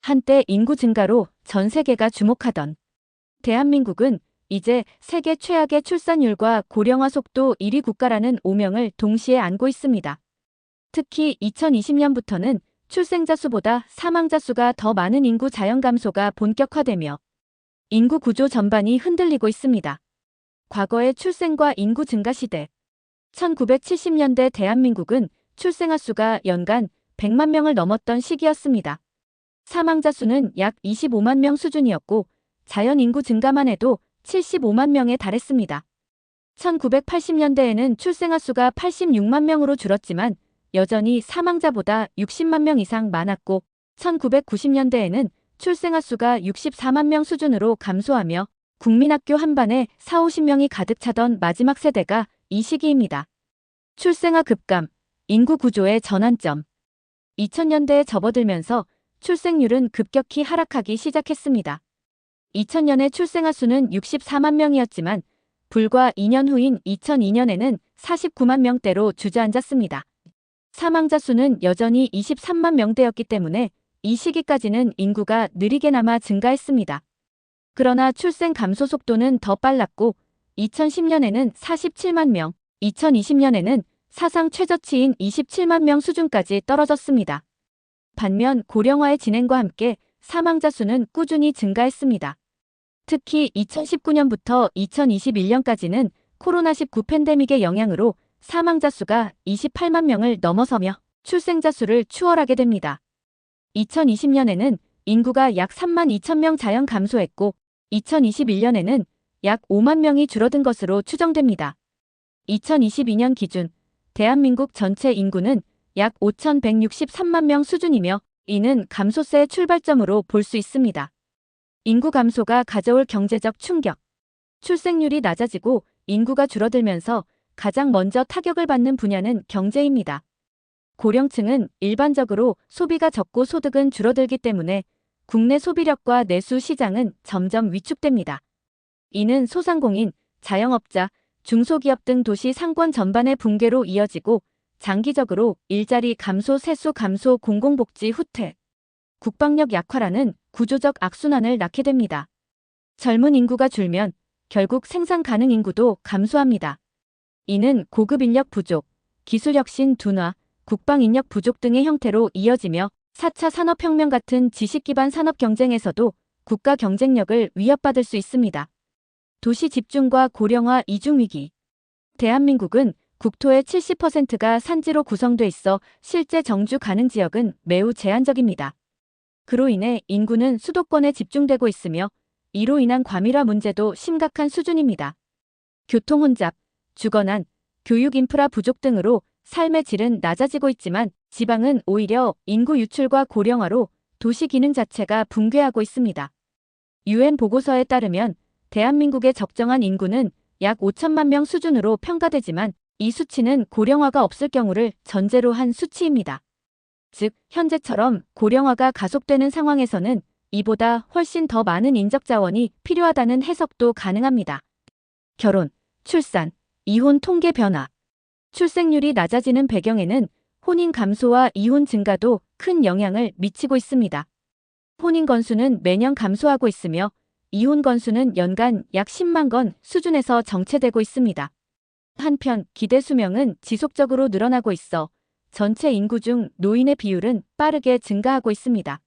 한때 인구 증가로 전 세계가 주목하던 대한민국은 이제 세계 최악의 출산율과 고령화 속도 1위 국가라는 오명을 동시에 안고 있습니다. 특히 2020년부터는 출생자 수보다 사망자 수가 더 많은 인구 자연 감소가 본격화되며 인구 구조 전반이 흔들리고 있습니다. 과거의 출생과 인구 증가 시대 1970년대 대한민국은 출생아 수가 연간 100만 명을 넘었던 시기였습니다. 사망자 수는 약 25만 명 수준이었고 자연 인구 증가만 해도 75만 명에 달했습니다. 1980년대에는 출생아 수가 86만 명으로 줄었지만 여전히 사망자보다 60만 명 이상 많았고 1990년대에는 출생아 수가 64만 명 수준으로 감소하며 국민학교 한반에 4, 50명이 가득 차던 마지막 세대가 이 시기입니다. 출생아 급감, 인구 구조의 전환점. 2000년대에 접어들면서 출생률은 급격히 하락하기 시작했습니다. 2000년에 출생아 수는 64만 명이었지만 불과 2년 후인 2002년에는 49만 명대로 주저앉았습니다. 사망자 수는 여전히 23만 명대였기 때문에 이 시기까지는 인구가 느리게나마 증가했습니다. 그러나 출생 감소 속도는 더 빨랐고 2010년에는 47만 명, 2020년에는 사상 최저치인 27만 명 수준까지 떨어졌습니다. 반면 고령화의 진행과 함께 사망자 수는 꾸준히 증가했습니다. 특히 2019년부터 2021년까지는 코로나19 팬데믹의 영향으로 사망자 수가 28만 명을 넘어서며 출생자 수를 추월하게 됩니다. 2020년에는 인구가 약 3만 2천 명 자연 감소했고 2021년에는 약 5만 명이 줄어든 것으로 추정됩니다. 2022년 기준 대한민국 전체 인구는 약 5,163만 명 수준이며 이는 감소세의 출발점으로 볼 수 있습니다. 인구 감소가 가져올 경제적 충격. 출생률이 낮아지고 인구가 줄어들면서 가장 먼저 타격을 받는 분야는 경제입니다. 고령층은 일반적으로 소비가 적고 소득은 줄어들기 때문에 국내 소비력과 내수 시장은 점점 위축됩니다. 이는 소상공인, 자영업자, 중소기업 등 도시 상권 전반의 붕괴로 이어지고 장기적으로 일자리 감소, 세수 감소, 공공복지 후퇴, 국방력 약화라는 구조적 악순환을 낳게 됩니다. 젊은 인구가 줄면 결국 생산 가능 인구도 감소합니다. 이는 고급 인력 부족, 기술 혁신 둔화, 국방 인력 부족 등의 형태로 이어지며 4차 산업혁명 같은 지식 기반 산업 경쟁에서도 국가 경쟁력을 위협받을 수 있습니다. 도시 집중과 고령화 이중 위기. 대한민국은 국토의 70%가 산지로 구성돼 있어 실제 정주 가능 지역은 매우 제한적입니다. 그로 인해 인구는 수도권에 집중되고 있으며 이로 인한 과밀화 문제도 심각한 수준입니다. 교통 혼잡, 주거난, 교육 인프라 부족 등으로 삶의 질은 낮아지고 있지만 지방은 오히려 인구 유출과 고령화로 도시 기능 자체가 붕괴하고 있습니다. UN 보고서에 따르면 대한민국의 적정한 인구는 약 5천만 명 수준으로 평가되지만 이 수치는 고령화가 없을 경우를 전제로 한 수치입니다. 즉, 현재처럼 고령화가 가속되는 상황에서는 이보다 훨씬 더 많은 인적 자원이 필요하다는 해석도 가능합니다. 결혼, 출산, 이혼 통계 변화. 출생률이 낮아지는 배경에는 혼인 감소와 이혼 증가도 큰 영향을 미치고 있습니다. 혼인 건수는 매년 감소하고 있으며 이혼 건수는 연간 약 10만 건 수준에서 정체되고 있습니다. 한편 기대 수명은 지속적으로 늘어나고 있어 전체 인구 중 노인의 비율은 빠르게 증가하고 있습니다.